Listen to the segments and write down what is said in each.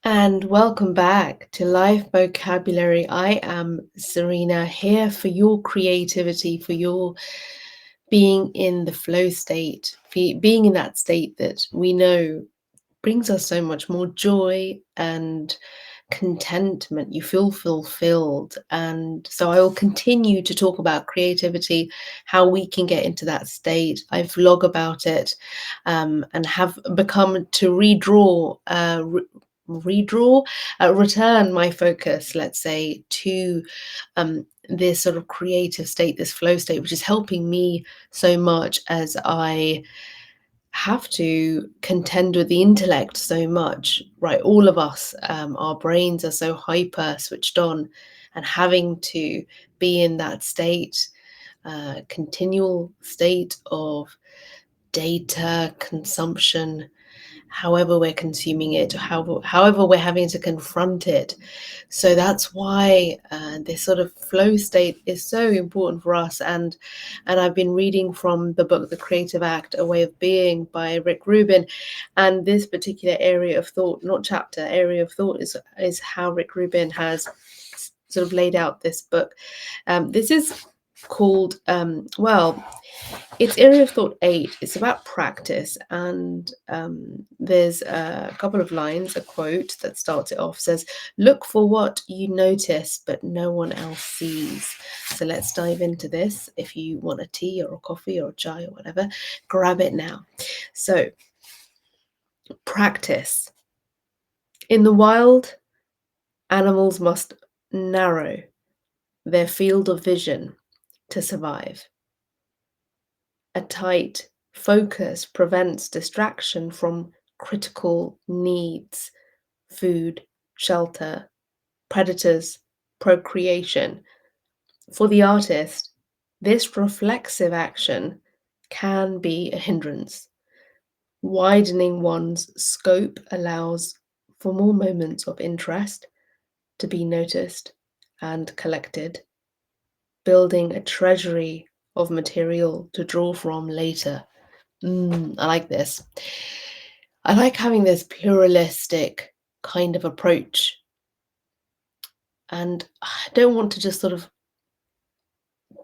And welcome back to Life Vocabulary. I am Serena here for your creativity, for your being in the flow state, being in that state that we know brings us so much more joy and contentment. You feel fulfilled. And so I will continue to talk about creativity, how we can get into that state. I vlog about it and have become to return my focus, let's say, to this sort of creative state, this flow state, which is helping me so much as I have to contend with the intellect so much, right? All of us, our brains are so hyper switched on, and having to be in that state, continual state of data consumption, however we're consuming it, however we're having to confront it. So that's why this sort of flow state is so important for us. And I've been reading from the book The Creative Act, A Way of Being by Rick Rubin, and this particular area of thought, not chapter, area of thought is how Rick Rubin has sort of laid out this book. This is called it's area of thought 8. It's about practice, and there's a couple of lines, a quote that starts it off, says, "Look for what you notice but no one else sees." So let's dive into this. If you want a tea or a coffee or a chai or whatever, grab it now. So practice. In the wild, animals must narrow their field of vision to survive. A tight focus prevents distraction from critical needs: food, shelter, predators, procreation. For the artist, this reflexive action can be a hindrance. Widening one's scope allows for more moments of interest to be noticed and collected, building a treasury of material to draw from later. I like this. I like having this pluralistic kind of approach. And I don't want to just sort of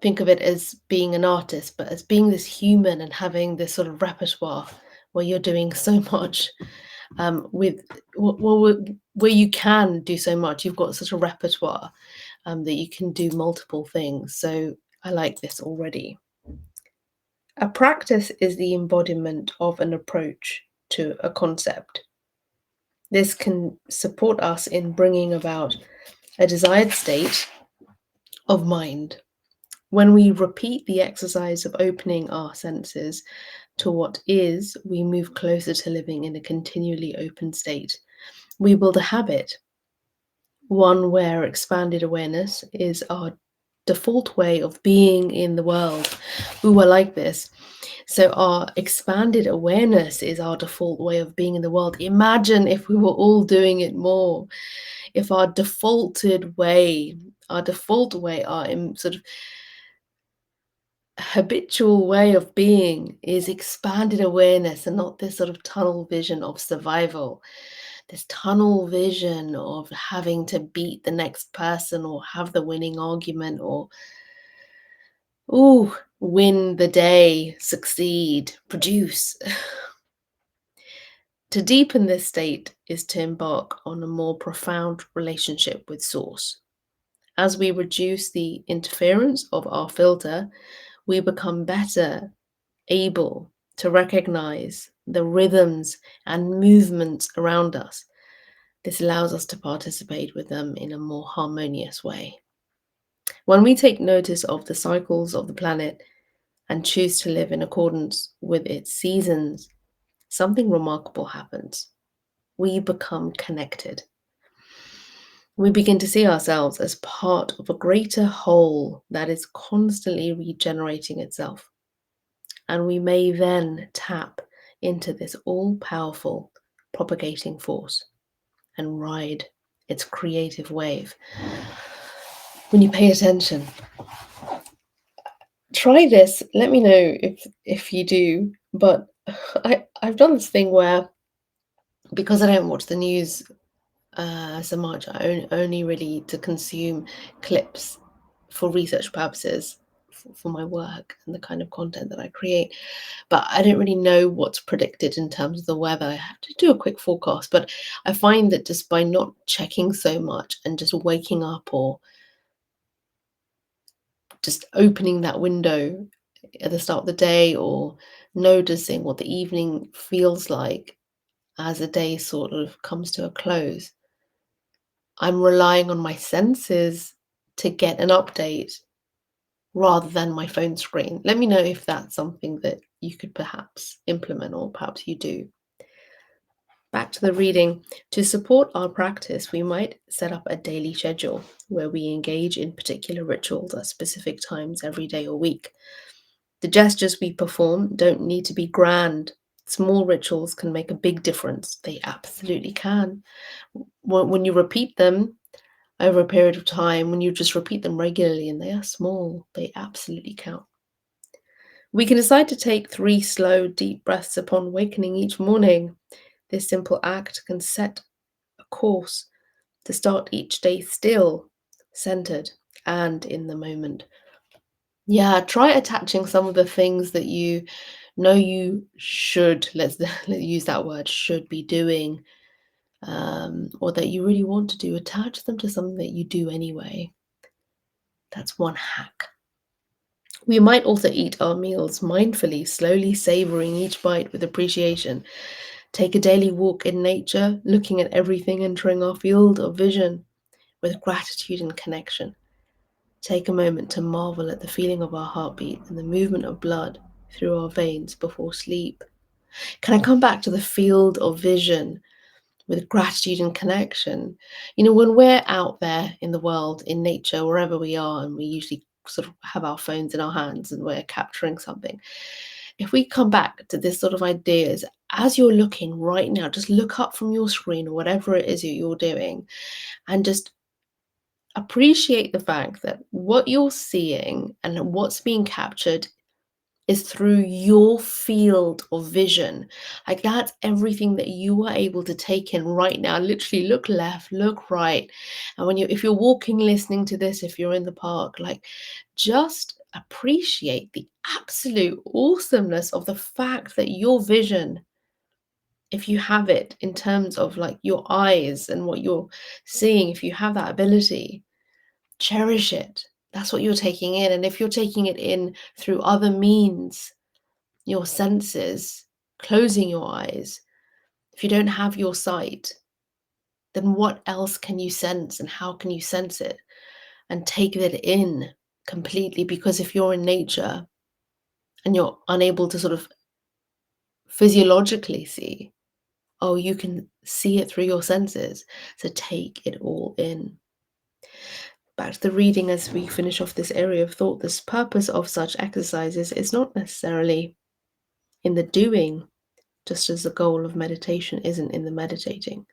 think of it as being an artist, but as being this human and having this sort of repertoire where you're doing so much with well, where you can do so much. You've got such a repertoire that you can do multiple things. So I like this already. A practice is the embodiment of an approach to a concept. This can support us in bringing about a desired state of mind. When we repeat the exercise of opening our senses to what is, we move closer to living in a continually open state. We build a habit, one where expanded awareness is our default way of being in the world. Ooh, I like this. So our expanded awareness is our default way of being in the world. Imagine if we were all doing it more. If our defaulted way, our sort of habitual way of being is expanded awareness and not this sort of tunnel vision of survival, this tunnel vision of having to beat the next person or have the winning argument or, ooh, win the day, succeed, produce. To deepen this state is to embark on a more profound relationship with Source. As we reduce the interference of our filter, we become better able to recognize the rhythms and movements around us. This allows us to participate with them in a more harmonious way. When we take notice of the cycles of the planet and choose to live in accordance with its seasons, something remarkable happens. We become connected. We begin to see ourselves as part of a greater whole that is constantly regenerating itself. And we may then tap into this all-powerful propagating force and ride its creative wave. When you pay attention, try this. Let me know if you do. But I've done this thing where, because I don't watch the news so much. I only really to consume clips for research purposes for my work and the kind of content that I create. But I don't really know what's predicted in terms of the weather. I have to do a quick forecast, but I find that just by not checking so much and just waking up or just opening that window at the start of the day or noticing what the evening feels like as a day sort of comes to a close, I'm relying on my senses to get an update rather than my phone screen. Let me know if that's something that you could perhaps implement or perhaps you do. Back to the reading. To support our practice, we might set up a daily schedule where we engage in particular rituals at specific times every day or week. The gestures we perform don't need to be grand. Small rituals can make a big difference. They absolutely can. When you repeat them over a period of time, when you just repeat them regularly and they are small, they absolutely count. We can decide to take 3 slow, deep breaths upon awakening each morning. This simple act can set a course to start each day still, centered, and in the moment. Yeah, try attaching some of the things that you know you should, let's use that word, should be doing, or that you really want to do. Attach them to something that you do anyway. That's one hack. We might also eat our meals mindfully, slowly savoring each bite with appreciation. Take a daily walk in nature, looking at everything entering our field of vision with gratitude and connection. Take a moment to marvel at the feeling of our heartbeat and the movement of blood through our veins before sleep. Can I come back to the field of vision with gratitude and connection? You know, when we're out there in the world, in nature, wherever we are, and we usually sort of have our phones in our hands and we're capturing something, if we come back to this sort of ideas, as you're looking right now, just look up from your screen or whatever it is that you're doing and just appreciate the fact that what you're seeing and what's being captured is through your field of vision. Like that's everything that you are able to take in right now. Literally look left, look right. And if you're walking, listening to this, if you're in the park, like just appreciate the absolute awesomeness of the fact that your vision, if you have it in terms of like your eyes and what you're seeing, if you have that ability, cherish it. That's what you're taking in. And if you're taking it in through other means, your senses, closing your eyes, if you don't have your sight, then what else can you sense and how can you sense it and take it in completely? Because if you're in nature and you're unable to sort of physiologically see, oh, you can see it through your senses. So take it all in. Back to the reading as we finish off this area of thought. This purpose of such exercises is not necessarily in the doing, just as the goal of meditation isn't in the meditating.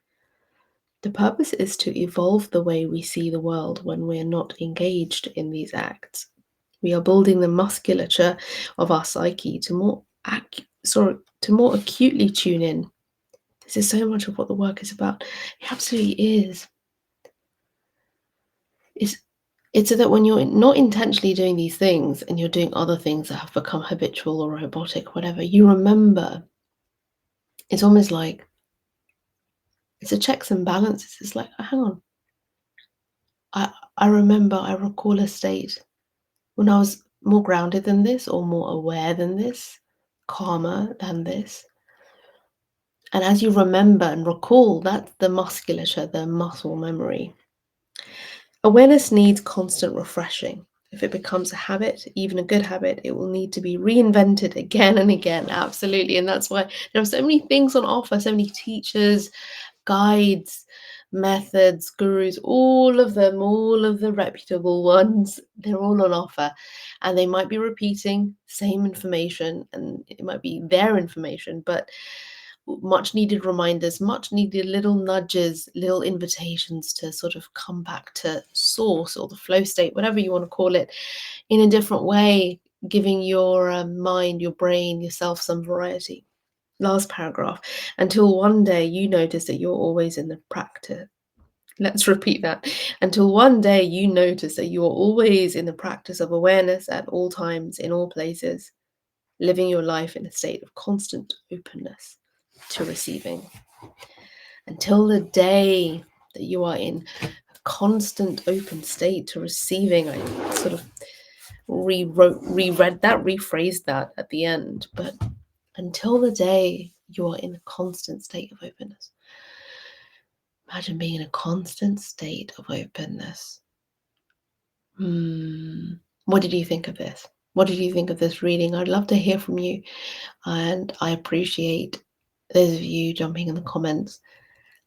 The purpose is to evolve the way we see the world when we're not engaged in these acts. We are building the musculature of our psyche to to more acutely tune in. This is so much of what the work is about. It absolutely is. It's it's so that when you're not intentionally doing these things and you're doing other things that have become habitual or robotic, whatever, you remember. It's almost like it's a checks and balances. It's like, hang on, I remember, I recall a state when I was more grounded than this, or more aware than this, calmer than this. And as you remember and recall, that's the musculature, the muscle memory. Awareness needs constant refreshing. If it becomes a habit, even a good habit, it will need to be reinvented again and again. Absolutely. And that's why there are so many things on offer, so many teachers, guides, methods, gurus, all of them, all of the reputable ones, they're all on offer. And they might be repeating same information and it might be their information, but much needed reminders, much needed little nudges, little invitations to sort of come back to source or the flow state, whatever you want to call it, in a different way, giving your mind, your brain, yourself some variety. Last paragraph. Until one day you notice that you're always in the practice. Let's repeat that. Until one day you notice that you are always in the practice of awareness at all times, in all places, living your life in a state of constant openness to receiving. Until the day that you are in a constant open state to receiving. I sort of reread that, rephrased that at the end, but until the day you are in a constant state of openness. Imagine being in a constant state of openness. What did you think of this? What did you think of this reading? I'd love to hear from you, and I appreciate those of you jumping in the comments,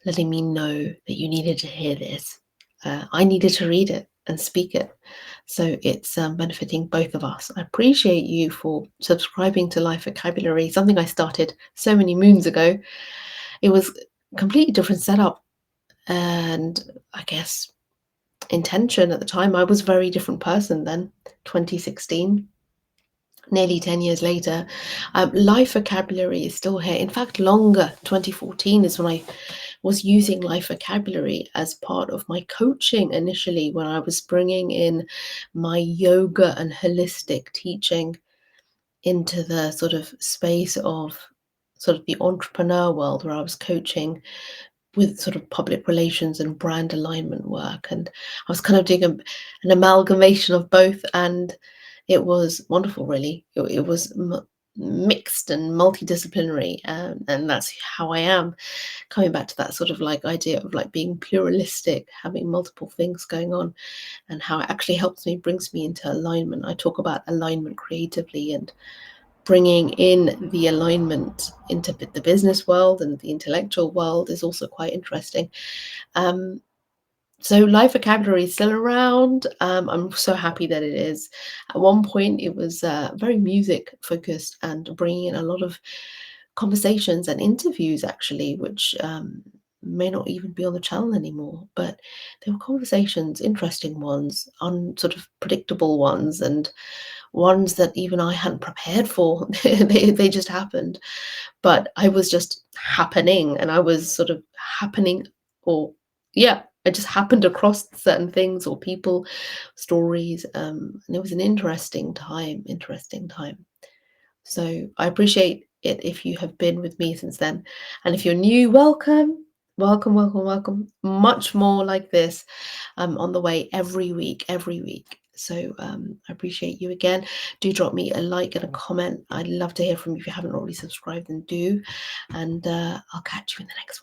letting me know that you needed to hear this. I needed to read it and speak it, so it's benefiting both of us. I appreciate you for subscribing to Life Vocabulary, something I started so many moons ago. It was a completely different setup, and I guess intention at the time. I was a very different person then, 2016. Nearly 10 years later, Life Vocabulary is still here. In fact, longer. 2014 is when I was using Life Vocabulary as part of my coaching initially, when I was bringing in my yoga and holistic teaching into the sort of space of sort of the entrepreneur world, where I was coaching with sort of public relations and brand alignment work. And I was kind of doing an amalgamation of both, and it was wonderful, really. It was mixed and multidisciplinary, and that's how I am. Coming back to that sort of like idea of like being pluralistic, having multiple things going on, and how it actually helps me, brings me into alignment. I talk about alignment creatively, and bringing in the alignment into the business world and the intellectual world is also quite interesting. So Life Vocabulary is still around. I'm so happy that it is. At one point, it was very music focused and bringing in a lot of conversations and interviews, actually, which may not even be on the channel anymore. But there were conversations, interesting ones, sort of predictable ones, and ones that even I hadn't prepared for. They just happened. But I was just happening, and I was sort of happening, or yeah, I just happened across certain things or people, stories, and it was an interesting time. So I appreciate it if you have been with me since then. And if you're new, welcome, welcome, welcome, welcome. Much more like this on the way every week, every week. So I appreciate you again. Do drop me a like and a comment. I'd love to hear from you. If you haven't already subscribed, then do. And I'll catch you in the next one.